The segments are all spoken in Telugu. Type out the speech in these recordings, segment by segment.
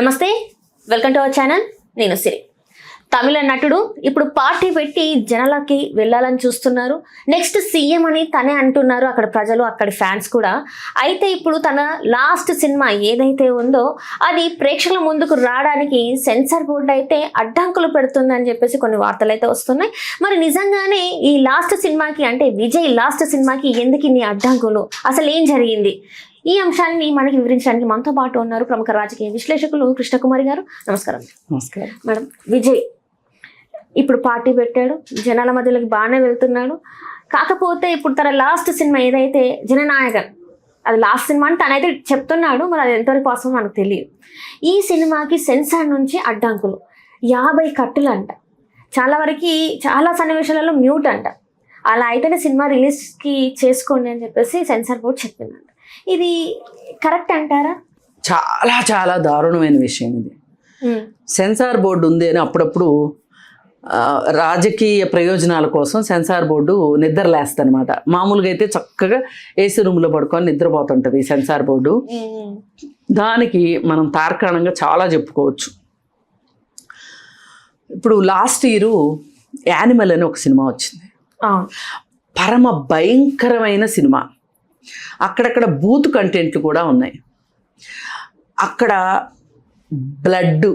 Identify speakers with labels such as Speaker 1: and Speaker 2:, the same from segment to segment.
Speaker 1: నమస్తే, వెల్కమ్ టు అవర్ ఛానల్. నేను సిరి. తమిళ నటుడు ఇప్పుడు పార్టీ పెట్టి జనాలకి వెళ్ళాలని చూస్తున్నారు. నెక్స్ట్ సీఎం అని తనే అంటున్నారు అక్కడ ప్రజలు, అక్కడి ఫ్యాన్స్ కూడా. అయితే ఇప్పుడు తన లాస్ట్ సినిమా ఏదైతే ఉందో అది ప్రేక్షకుల ముందుకు రావడానికి సెన్సార్ బోర్డు అయితే అడ్డంకులు పెడుతుందని చెప్పేసి కొన్ని వార్తలు అయితే వస్తున్నాయి. మరి నిజంగానే ఈ లాస్ట్ సినిమాకి, అంటే విజయ్ లాస్ట్ సినిమాకి ఎందుకు ఇన్ని అడ్డంకులు, అసలు ఏం జరిగింది? ఈ అంశాన్ని మనకి వివరించడానికి మనతో పాటు ఉన్నారు ప్రముఖ రాజకీయ విశ్లేషకులు కృష్ణకుమారి గారు. నమస్కారం.
Speaker 2: నమస్కారం
Speaker 1: మేడం. విజయ్ ఇప్పుడు పార్టీ పెట్టాడు, జనాల మధ్యలోకి బాగానే వెళ్తున్నాడు. కాకపోతే ఇప్పుడు తన లాస్ట్ సినిమా ఏదైతే జననాయకన్, అది లాస్ట్ సినిమా అని తనైతే చెప్తున్నాడు. మరి అది ఎంతవరకు వాస్తవం మనకు తెలియదు. ఈ సినిమాకి సెన్సార్ నుంచి అడ్డంకులు 50 కట్టులు అంట. చాలా వరకు చాలా సన్నివేశాలలో మ్యూట్ అంట. అలా అయితేనే సినిమా రిలీజ్కి చేసుకోండి అని చెప్పేసి సెన్సార్ బోర్డు చెప్పిందంట. ఇది కరెక్ట్ అంటారా?
Speaker 2: చాలా చాలా దారుణమైన విషయం ఇది. సెన్సార్ బోర్డు ఉంది అని అప్పుడప్పుడు రాజకీయ ప్రయోజనాల కోసం సెన్సార్ బోర్డు నిద్రలేస్తనమాట. మామూలుగా అయితే చక్కగా ఏసీ రూమ్లో పడుకొని నిద్రపోతుంటుంది ఈ సెన్సార్ బోర్డు. దానికి మనం తార్కాణంగా చాలా చెప్పుకోవచ్చు. ఇప్పుడు లాస్ట్ ఇయర్ యానిమల్ అని ఒక సినిమా వచ్చింది. పరమ భయంకరమైన సినిమా. అక్కడక్కడ బూత్ కంటెంట్లు కూడా ఉన్నాయి. అక్కడ బ్లడ్,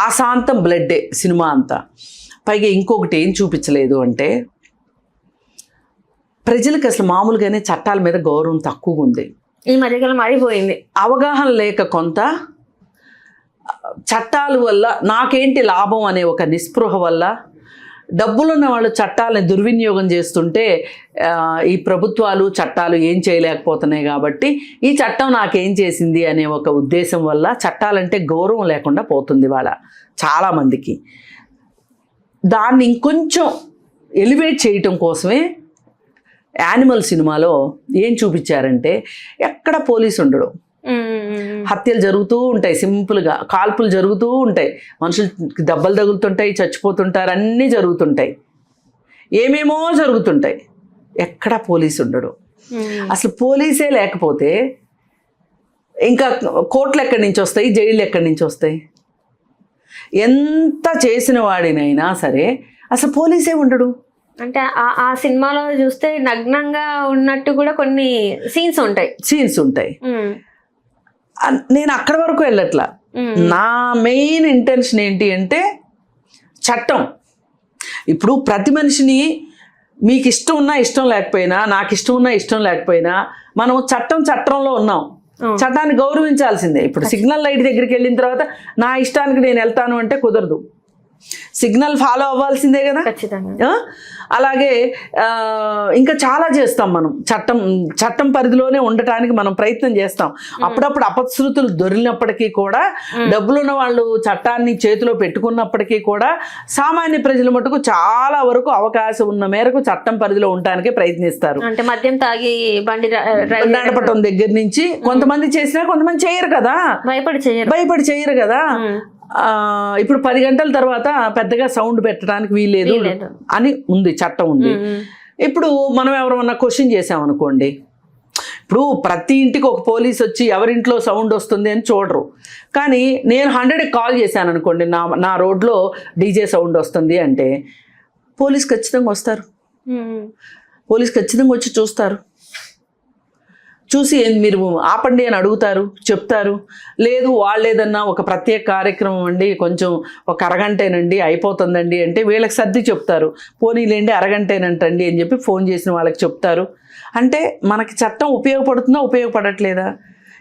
Speaker 2: ఆశాంతం బ్లడ్డే సినిమా అంతా. పైగా ఇంకొకటి ఏం చూపించలేదు అంటే, ప్రజలకు అసలు మామూలుగానే చట్టాల మీద గౌరవం తక్కువగా ఉంది.
Speaker 1: ఈ మధ్యకాలం మారిపోయింది.
Speaker 2: అవగాహన లేక కొంత చట్టాల వల్ల నాకేంటి లాభం అనే ఒక నిస్పృహ వల్ల డబ్బులున్న వాళ్ళు చట్టాలను దుర్వినియోగం చేస్తుంటే ఈ ప్రభుత్వాలు చట్టాలు ఏం చేయలేకపోతున్నాయి. కాబట్టి ఈ చట్టం నాకేం చేసింది అనే ఒక ఉద్దేశం వల్ల చట్టాలంటే గౌరవం లేకుండా పోతుంది వాళ్ళ చాలామందికి. దాన్ని ఇంకొంచెం ఎలివేట్ చేయటం కోసమే యానిమల్ సినిమాలో ఏం చూపించారంటే, ఎక్కడ పోలీసు ఉండడు, హత్యలు జరుగుతూ ఉంటాయి, సింపుల్గా కాల్పులు జరుగుతూ ఉంటాయి, మనుషులకి దెబ్బలు తగులుతుంటాయి, చచ్చిపోతుంటారు, అన్నీ జరుగుతుంటాయి, ఏమేమో జరుగుతుంటాయి. ఎక్కడ పోలీసు ఉండడు. అసలు పోలీసే లేకపోతే ఇంకా కోర్టులు ఎక్కడి నుంచి వస్తాయి, జైళ్ళు ఎక్కడి నుంచి వస్తాయి? ఎంత చేసిన వాడినైనా సరే అసలు పోలీసే ఉండడు.
Speaker 1: అంటే ఆ సినిమాలో చూస్తే నగ్నంగా ఉన్నట్టు కూడా కొన్ని సీన్స్ ఉంటాయి.
Speaker 2: నేను అక్కడి వరకు వెళ్ళట్లా. నా మెయిన్ ఇంటెన్షన్ ఏంటి అంటే, చట్టం ఇప్పుడు ప్రతి మనిషిని మీకు ఇష్టం ఉన్నా ఇష్టం లేకపోయినా, నాకు ఇష్టం ఉన్నా ఇష్టం లేకపోయినా, మనం చట్టంలో ఉన్నాం. చట్టాన్ని గౌరవించాల్సిందే. ఇప్పుడు సిగ్నల్ లైట్ దగ్గరికి వెళ్ళిన తర్వాత నా ఇష్టానికి నేను వెళ్తాను అంటే కుదరదు. సిగ్నల్ ఫాలో అవ్వాల్సిందే కదా. అలాగే ఇంకా చాలా చేస్తాం మనం. చట్టం పరిధిలోనే ఉండటానికి మనం ప్రయత్నం చేస్తాం. అప్పుడప్పుడు అపశృతులు దొరికినప్పటికీ కూడా, డబ్బులున్న వాళ్ళు చట్టాన్ని చేతిలో పెట్టుకున్నప్పటికీ కూడా, సామాన్య ప్రజల మటుకు చాలా వరకు అవకాశం ఉన్న మేరకు చట్టం పరిధిలో ఉండటానికే ప్రయత్నిస్తారు.
Speaker 1: అంటే మద్యం తాగి బండి
Speaker 2: నడపటం దగ్గర నుంచి కొంతమంది చేసినా కొంతమంది చేయరు కదా, భయపడి చేయరు కదా. ఇప్పుడు 10 గంటల తర్వాత పెద్దగా సౌండ్ పెట్టడానికి వీల్లేదు అని ఉంది, చట్టం ఉంది. ఇప్పుడు మనం ఎవరన్నా క్వశ్చన్ చేసామనుకోండి, ఇప్పుడు ప్రతి ఇంటికి ఒక పోలీస్ వచ్చి ఎవరింట్లో సౌండ్ వస్తుంది అని చూడరు. కానీ నేను 100కి కాల్ చేశాను అనుకోండి, నా రోడ్లో డీజే సౌండ్ వస్తుంది అంటే పోలీస్ ఖచ్చితంగా వస్తారు. పోలీస్ ఖచ్చితంగా వచ్చి చూస్తారు. చూసి మీరు ఆపండి అని అడుగుతారు, చెప్తారు. లేదు వాళ్ళు ఏదన్నా ఒక ప్రత్యేక కార్యక్రమం అండి, కొంచెం ఒక అరగంటేనండి అయిపోతుందండి అంటే వీళ్ళకి సర్ది చెప్తారు. పోనీలేండి అరగంటేనంటండి అని చెప్పి ఫోన్ చేసిన వాళ్ళకి చెప్తారు. అంటే మనకి చట్టం ఉపయోగపడుతుందా, ఉపయోగపడట్లేదా?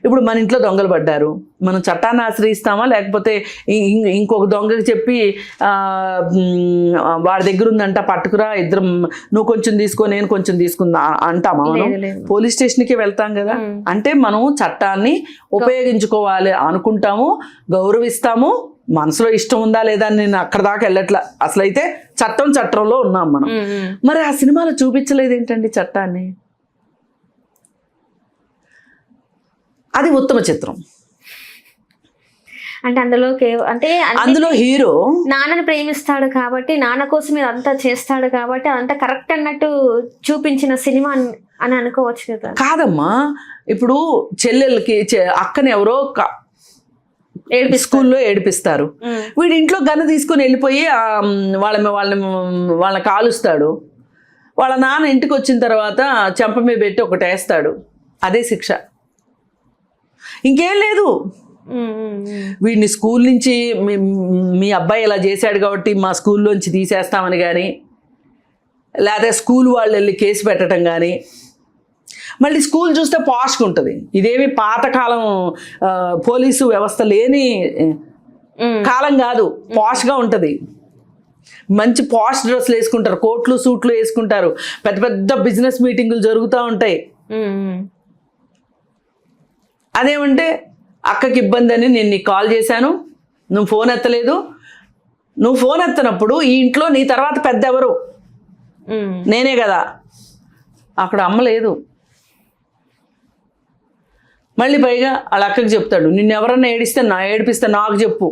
Speaker 2: ఇప్పుడు మన ఇంట్లో దొంగలు పడ్డారు, మనం చట్టాన్ని ఆశ్రయిస్తామా, లేకపోతే ఇంకొక దొంగకి చెప్పి వాడి దగ్గర ఉందంట పట్టుకురా, ఇద్దరం నువ్వు కొంచెం తీసుకో నేను కొంచెం తీసుకుందా అంటామా? మనం పోలీస్ స్టేషన్కి వెళ్తాం కదా. అంటే మనం చట్టాన్ని ఉపయోగించుకోవాలి అనుకుంటాము, గౌరవిస్తాము. మనసులో ఇష్టం ఉందా లేదా అని నేను అక్కడ దాకా వెళ్ళట్లా. అసలైతే చట్టంలో ఉన్నాం మనం. మరి ఆ సినిమాలో చూపించలేదు ఏంటండి చట్టాన్ని? అది ఉత్తమ చిత్రం.
Speaker 1: అంటే అందులో
Speaker 2: హీరో
Speaker 1: నాన్నని ప్రేమిస్తాడు కాబట్టి, నాన్న కోసం ఇదంతా చేస్తాడు కాబట్టి అదంతా కరెక్ట్ అన్నట్టు చూపించిన సినిమా అని అనుకోవచ్చు కదా.
Speaker 2: కాదమ్మా, ఇప్పుడు చెల్లెలకి అక్కని ఎవరో స్కూల్లో ఏడిపిస్తారు. వీడి ఇంట్లో గన్ను తీసుకుని వెళ్ళిపోయి వాళ్ళని కాలుస్తాడు. వాళ్ళ నాన్న ఇంటికి వచ్చిన తర్వాత చెంప మీద పెట్టి ఒకటి వేస్తాడు. అదే శిక్ష, ఇంకేం లేదు. వీడిని స్కూల్ నుంచి మీ అబ్బాయి ఇలా చేశాడు కాబట్టి మా స్కూల్లోంచి తీసేస్తామని కానీ, లేకపోతే స్కూల్ వాళ్ళు వెళ్ళి కేసు పెట్టడం కానీ. మళ్ళీ స్కూల్ చూస్తే పాష్గా ఉంటుంది. ఇదేమి పాతకాలం పోలీసు వ్యవస్థ లేని కాలం కాదు, పాష్గా ఉంటుంది. మంచి పాష్ డ్రెస్లు వేసుకుంటారు, కోట్లు సూట్లు వేసుకుంటారు, పెద్ద పెద్ద బిజినెస్ మీటింగులు జరుగుతూ ఉంటాయి. అదేమంటే అక్కకి ఇబ్బంది అని నేను నీకు కాల్ చేశాను, నువ్వు ఫోన్ ఎత్తలేదు. నువ్వు ఫోన్ ఎత్తనప్పుడు ఈ ఇంట్లో నీ తర్వాత పెద్ద ఎవరు? నేనే కదా. అక్కడ అమ్మ లేదు. మళ్ళీ పైగా వాళ్ళ అక్కకి చెప్తాడు, నిన్ను ఎవరన్నా ఏడిపిస్తే నాకు చెప్పు.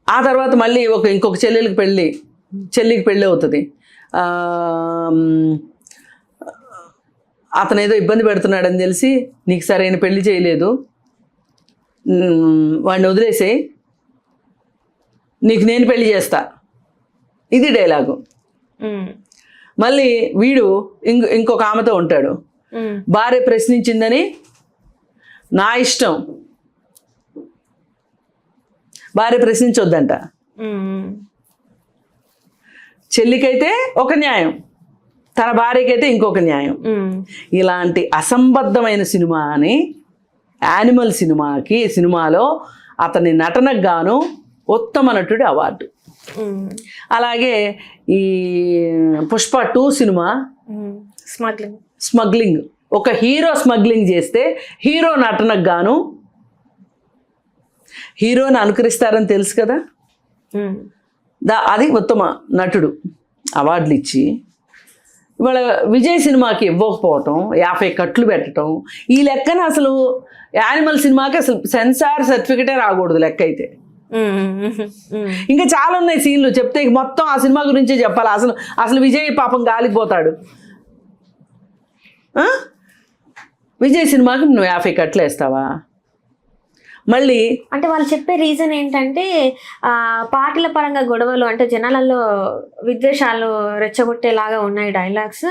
Speaker 2: ఆ తర్వాత మళ్ళీ ఇంకొక చెల్లికి పెళ్ళి అవుతుంది. అతను ఏదో ఇబ్బంది పెడుతున్నాడని తెలిసి, నీకు సరైన పెళ్లి చేయలేదు, వాడిని వదిలేసేయి, నీకు నేను పెళ్లి చేస్తా. ఇది డైలాగు. మళ్ళీ వీడు ఇంకొక ఆమెతో ఉంటాడు. భార్య ప్రశ్నించిందని నా ఇష్టం, భార్య ప్రశ్నించొద్దంట. చెల్లికైతే ఒక న్యాయం, తన భార్యకైతే ఇంకొక న్యాయం. ఇలాంటి అసంబద్ధమైన సినిమాని యానిమల్ సినిమాలో అతని నటనకు గాను ఉత్తమ నటుడి అవార్డు. అలాగే ఈ పుష్ప 2 సినిమా స్మగ్లింగ్, ఒక హీరో స్మగ్లింగ్ చేస్తే హీరో నటనకు గాను, హీరోని అనుకరిస్తారని తెలుసు కదా, అది ఉత్తమ నటుడు అవార్డులు ఇచ్చి, ఇవాళ విజయ్ సినిమాకి ఇవ్వకపోవటం, 50 కట్లు పెట్టడం, ఈ లెక్కన అసలు యానిమల్ సినిమాకి అసలు సెన్సార్ సర్టిఫికెటే రాకూడదు లెక్క అయితే. ఇంకా చాలా ఉన్నాయి సీన్లు చెప్తే, మొత్తం ఆ సినిమా గురించే చెప్పాలి. అసలు విజయ్ పాపం గాలిపోతాడు. విజయ్ సినిమాకి నువ్వు 50 కట్లు వేస్తావా? మళ్ళీ
Speaker 1: అంటే వాళ్ళు చెప్పే రీజన్ ఏంటంటే పార్టీల పరంగా గొడవలు, అంటే జనాలలో విద్వేషాలు రెచ్చగొట్టేలాగా ఉన్నాయి డైలాగ్స్.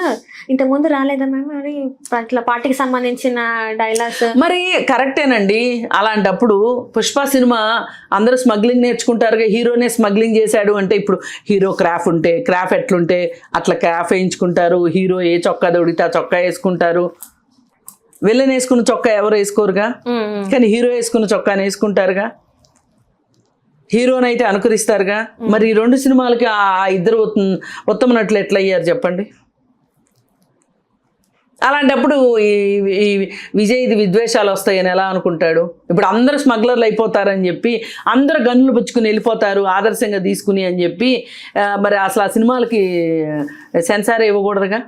Speaker 1: ఇంతకుముందు రాలేదా మ్యామ్ మరి అట్లా పార్టీకి సంబంధించిన డైలాగ్స్?
Speaker 2: మరి కరెక్టేనండి. అలాంటప్పుడు పుష్ప సినిమా అందరూ స్మగ్లింగ్ నేర్చుకుంటారుగా, హీరోనే స్మగ్లింగ్ చేశాడు అంటే, ఇప్పుడు హీరో క్రాఫ్ ఎట్లుంటే అట్లా క్రాఫ్ వేయించుకుంటారు. హీరో ఏ చొక్కా దొడితే ఆ చొక్కా వేసుకుంటారు. విలన్ వేసుకున్న చొక్కా ఎవరు వేసుకోరుగా, కానీ హీరో వేసుకున్న చొక్కాని వేసుకుంటారుగా, హీరోనైతే అనుకరిస్తారుగా. మరి ఈ 2 సినిమాలకి ఆ ఇద్దరు ఉత్తమ నటులు ఎట్లా అయ్యారు చెప్పండి? అలాంటప్పుడు ఈ విజయ్ది విద్వేషాలు వస్తాయని ఎలా అనుకుంటాడు? ఇప్పుడు అందరూ స్మగ్లర్లు అయిపోతారని చెప్పి, అందరూ గన్నులు పుచ్చుకుని వెళ్ళిపోతారు ఆదర్శంగా తీసుకుని అని చెప్పి, మరి అసలు ఆ సినిమాలకి సెన్సార్ ఇవ్వకూడదుగా.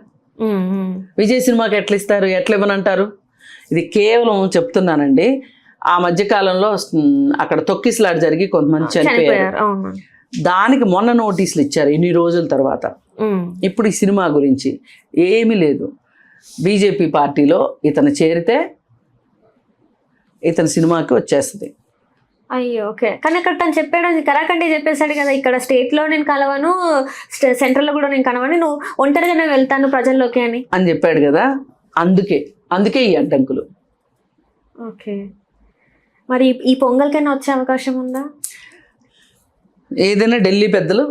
Speaker 2: విజయ్ సినిమాకి ఎట్లా ఇస్తారు, ఎట్లా ఇవ్వనంటారు? ఇది కేవలం చెప్తున్నానండి. ఆ మధ్యకాలంలో అక్కడ తొక్కిసలాట జరిగి కొంతమంది చనిపోయారు. దానికి మొన్న నోటీసులు ఇచ్చారు ఇన్ని రోజుల తర్వాత. ఇప్పుడు ఈ సినిమా గురించి ఏమీ లేదు. బీజేపీ పార్టీలో ఇతను చేరితే ఇతని సినిమాకి వచ్చేస్తుంది.
Speaker 1: అయ్యో, ఓకే. కానీ అక్కడ తను చెప్పాడు, కరాకండి చెప్పేశాడు కదా, ఇక్కడ స్టేట్లో నేను కలవను, సెంట్రల్లో కూడా నేను కలవను, నువ్వు ఒంటరిగానే వెళ్తాను ప్రజల్లోకి అని
Speaker 2: చెప్పాడు కదా. అందుకే ఈ అడ్డంకులు.
Speaker 1: ఓకే, మరి ఈ పొంగల్కైనా వచ్చే అవకాశం ఉందా?
Speaker 2: ఏదైనా ఢిల్లీ పెద్దలు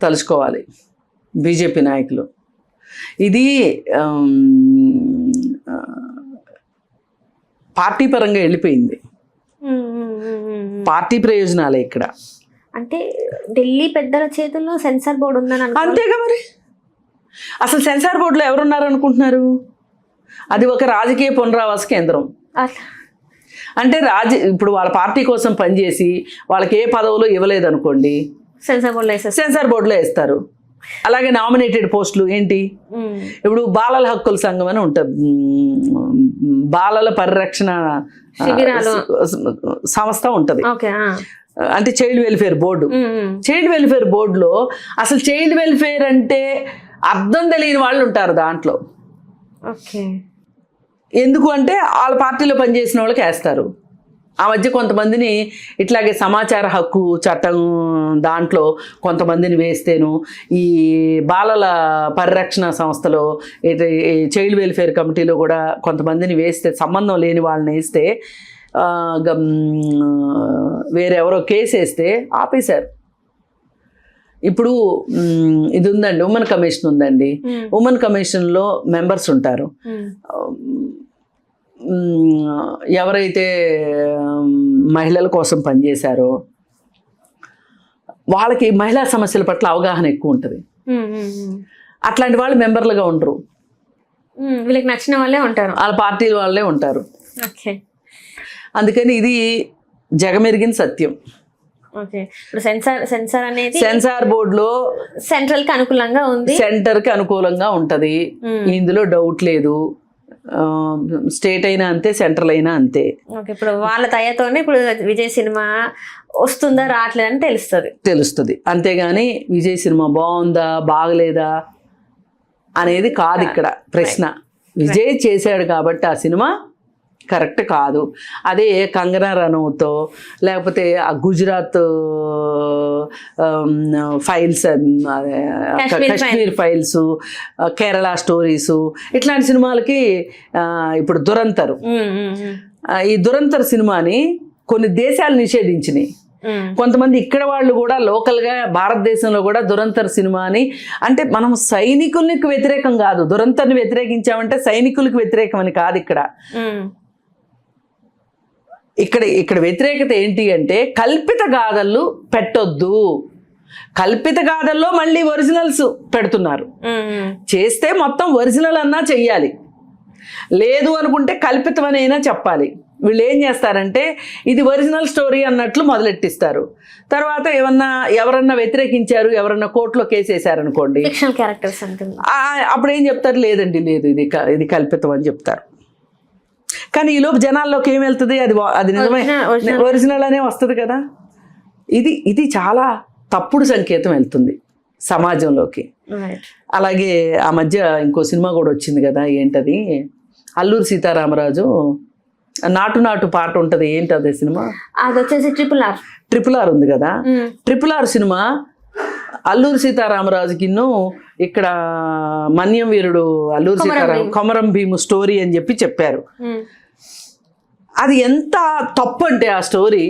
Speaker 2: తలుచుకోవాలి, బీజేపీ నాయకులు. ఇది పార్టీ పరంగా వెళ్ళిపోయింది. పార్టీ ప్రయోజనాలే ఇక్కడ.
Speaker 1: అంటే ఢిల్లీ పెద్దల చేతుల్లో సెన్సార్ బోర్డు ఉందని
Speaker 2: అంతేగా. మరి అసలు సెన్సార్ బోర్డులో ఎవరున్నారు అనుకుంటున్నారు? అది ఒక రాజకీయ పునరావాస కేంద్రం. అంటే ఇప్పుడు వాళ్ళ పార్టీ కోసం పనిచేసి వాళ్ళకి ఏ పదవులు ఇవ్వలేదు అనుకోండి, సెన్సార్ బోర్డులో వేస్తారు. అలాగే నామినేటెడ్ పోస్టులు ఏంటి, ఇప్పుడు బాలల హక్కుల సంఘం అని ఉంటుంది, బాలల పరిరక్షణ సంస్థ ఉంటుంది, అంటే child welfare board. Child welfare బోర్డులో అసలు చైల్డ్ వెల్ఫేర్ అంటే అర్థం తెలియని వాళ్ళు ఉంటారు దాంట్లో. ఎందుకు అంటే వాళ్ళ పార్టీలో పనిచేసిన వాళ్ళకి వేస్తారు. ఆ మధ్య కొంతమందిని ఇట్లాగే సమాచార హక్కు చట్టం దాంట్లో కొంతమందిని వేస్తేను, ఈ బాలల పరిరక్షణ సంస్థలో చైల్డ్ వెల్ఫేర్ కమిటీలో కూడా కొంతమందిని వేస్తే, సంబంధం లేని వాళ్ళని వేస్తే వేరెవరో కేసు వేస్తే ఆపేశారు. ఇప్పుడు ఇది ఉందండి, ఉమెన్ కమిషన్ ఉందండి. ఉమెన్ కమిషన్లో మెంబర్స్ ఉంటారు. ఎవరైతే మహిళల కోసం పనిచేశారో వాళ్ళకి మహిళా సమస్యల పట్ల అవగాహన ఎక్కువ ఉంటుంది. అట్లాంటి వాళ్ళు మెంబర్లుగా ఉండరు.
Speaker 1: వీళ్ళకి నచ్చిన వాళ్ళే ఉంటారు,
Speaker 2: వాళ్ళ పార్టీ వాళ్ళే ఉంటారు. అందుకని ఇది జగమెరిగిన సత్యం.
Speaker 1: ఇప్పుడు సెన్సార్ అనేది
Speaker 2: సెన్సార్ బోర్డులో
Speaker 1: సెంట్రల్ కి అనుకూలంగా ఉంది,
Speaker 2: సెంటర్ కి అనుకూలంగా ఉంటది, ఇందులో డౌట్ లేదు. స్టేట్ అయినా అంతే, సెంట్రల్ అయినా అంతే.
Speaker 1: ఇప్పుడు వాళ్ళ దయతోనే ఇప్పుడు విజయ్ సినిమా వస్తుందా రావట్లేదని తెలుస్తుంది. అంతేగాని
Speaker 2: విజయ్ సినిమా బాగుందా బాగలేదా అనేది కాదు ఇక్కడ ప్రశ్న. విజయ్ చేశాడు కాబట్టి ఆ సినిమా కరెక్ట్ కాదు. అదే కంగనా రనౌత్తో లేకపోతే ఆ Gujarat files, Kashmir files, Kerala stories, ఇట్లాంటి సినిమాలకి ఇప్పుడు దురంతర్, ఈ దురంతర్ సినిమాని కొన్ని దేశాలు నిషేధించినాయి. కొంతమంది ఇక్కడ వాళ్ళు కూడా లోకల్గా భారతదేశంలో కూడా దురంతర్ సినిమాని, అంటే మనం సైనికులకు వ్యతిరేకం కాదు, దురంతర్ని వ్యతిరేకించామంటే సైనికులకు వ్యతిరేకం అని కాదు. ఇక్కడ వ్యతిరేకత ఏంటి అంటే కల్పిత గాథలు పెట్టొద్దు. కల్పిత గాథల్లో మళ్ళీ ఒరిజినల్స్ పెడుతున్నారు. చేస్తే మొత్తం ఒరిజినల్ అన్నా చెయ్యాలి, లేదు అనుకుంటే కల్పితమనైనా చెప్పాలి. వీళ్ళు ఏం చేస్తారంటే ఇది ఒరిజినల్ స్టోరీ అన్నట్లు మొదలెట్టిస్తారు. తర్వాత ఎవరన్నా వ్యతిరేకించారు, ఎవరన్నా కోర్టులో కేసు వేసారనుకోండి, అప్పుడు ఏం చెప్తారు, లేదండి లేదు ఇది కల్పితం అని చెప్తారు. కానీ ఈలోపు జనాల్లోకి ఏం వెళ్తుంది, అది నిజమే ఒరిజినల్ అనే వస్తుంది కదా. ఇది చాలా తప్పుడు సంకేతం వెళ్తుంది సమాజంలోకి. అలాగే ఆ మధ్య ఇంకో సినిమా కూడా వచ్చింది కదా, ఏంటది, అల్లూరి సీతారామరాజు నాటు పాట ఉంటుంది, ఏంటది సినిమా,
Speaker 1: అది వచ్చేసి ట్రిపుల్ ఆర్ ఉంది కదా.
Speaker 2: ట్రిపుల్ ఆర్ సినిమా అల్లూరి సీతారామరాజుకి ఇక్కడ మన్యం వీరుడు అల్లూరి సీతారామ కొమరం భీము స్టోరీ అని చెప్పారు. అది ఎంత తప్పు అంటే ఆ స్టోరీ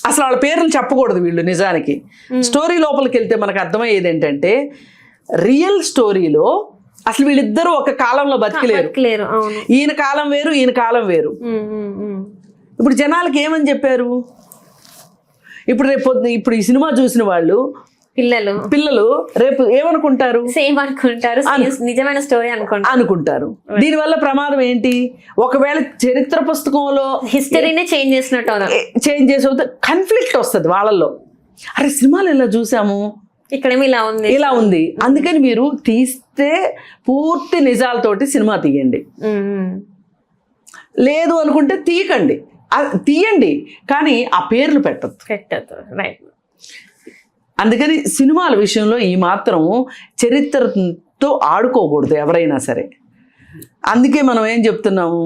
Speaker 2: అసలు వాళ్ళ పేర్లు చెప్పకూడదు వీళ్ళు. నిజానికి స్టోరీ లోపలికి వెళ్తే మనకు అర్థమయ్యేది ఏంటంటే రియల్ స్టోరీలో అసలు వీళ్ళిద్దరూ ఒక కాలంలో బతికలేరు. ఈయన కాలం వేరు, ఈయన కాలం వేరు. ఇప్పుడు జనాలకి ఏమని చెప్పారు, ఇప్పుడు ఈ సినిమా చూసిన వాళ్ళు పిల్లలు రేపు ఏమనుకుంటారు,
Speaker 1: సేమ్ అనుకుంటారు, నిజమైన స్టోరీ
Speaker 2: అనుకుంటారు. దీనివల్ల ప్రమాదం ఏంటి, ఒకవేళ చరిత్ర పుస్తకంలో
Speaker 1: హిస్టరీనే చేంజ్
Speaker 2: చేసే కన్ఫ్లిక్ట్ వస్తుంది వాళ్ళల్లో. అరే సినిమాలు ఇలా చూసాము,
Speaker 1: ఇక్కడేమో ఇలా ఉంది.
Speaker 2: అందుకని మీరు తీస్తే పూర్తి నిజాలతోటి సినిమా తీయండి, లేదు అనుకుంటే తీయండి కానీ ఆ పేర్లు పెట్టద్దు. అందుకని సినిమాల విషయంలో ఈ మాత్రం చరిత్రతో ఆడుకోకూడదు ఎవరైనా సరే. అందుకే మనం ఏం చెప్తున్నాము,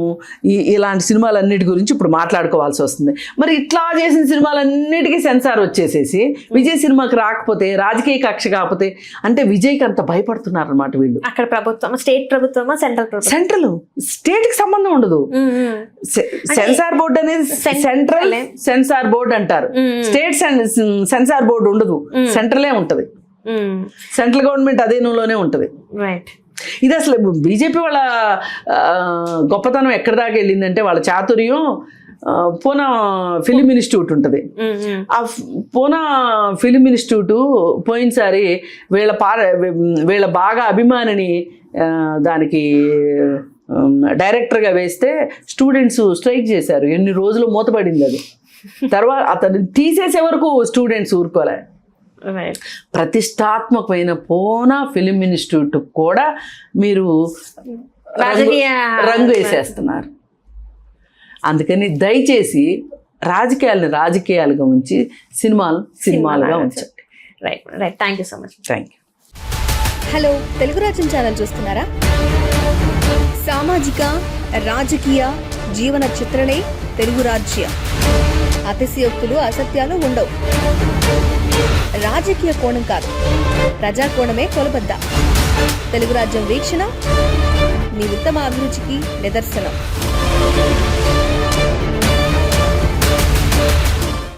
Speaker 2: ఇలాంటి సినిమాలన్నిటి గురించి ఇప్పుడు మాట్లాడుకోవాల్సి వస్తుంది. మరి ఇట్లా చేసిన సినిమాలన్నిటికీ సెన్సార్ వచ్చేసేసి విజయ్ సినిమాకి రాకపోతే, రాజకీయ కక్ష కాకపోతే అంటే విజయ్కి అంత భయపడుతున్నారు అనమాట వీళ్ళు.
Speaker 1: అక్కడ ప్రభుత్వం, స్టేట్ ప్రభుత్వమా
Speaker 2: సెంట్రల్ స్టేట్ కి సంబంధం ఉండదు. సెన్సార్ బోర్డు అనేది సెంట్రల్ సెన్సార్ బోర్డు అంటారు, స్టేట్ సెన్సార్ బోర్డు ఉండదు, సెంట్రలే ఉంటది. సెంట్రల్ గవర్నమెంట్ అధీనంలోనే ఉంటది. ఇది అసలు బీజేపీ వాళ్ళ గొప్పతనం ఎక్కడి దాకా వెళ్ళిందంటే వాళ్ళ చాతుర్యం. పూనా ఫిలిం ఇన్స్టిట్యూట్ ఉంటుంది, ఆ పూనా ఫిలిం ఇన్స్టిట్యూట్ పోయినసారి వీళ్ళ బాగా అభిమానిని దానికి డైరెక్టర్గా వేస్తే స్టూడెంట్స్ స్ట్రైక్ చేశారు. ఎన్ని రోజులు మూతపడింది అది. తర్వాత అతను తీసేసే వరకు స్టూడెంట్స్ ఊరుకోలే. ప్రతిష్టాత్మకమైన పూనా ఫిలిం ఇన్స్టిట్యూట్ కూడా మీరు రంగు వేసేస్తున్నారు. అందుకని దయచేసి రాజకీయాలను రాజకీయాలుగా ఉంచి సినిమాలుగా ఉంచండి.
Speaker 1: Right thank you so much.
Speaker 2: Thank you.
Speaker 3: Hello, Telugu రాజ్యం ఛానల్ చూస్తున్నారా? సామాజిక రాజకీయ జీవన చిత్రణే తెలుగు రాజ్యం. అతిశయోక్తులు అసత్యాలు ఉండవు. రాజకీయ కోణం కాదు, ప్రజా కోణమే కొలబద్ద. తెలుగు రాజ్యం వీక్షణ నీ ఉత్తమ అభిరుచికి నిదర్శనం.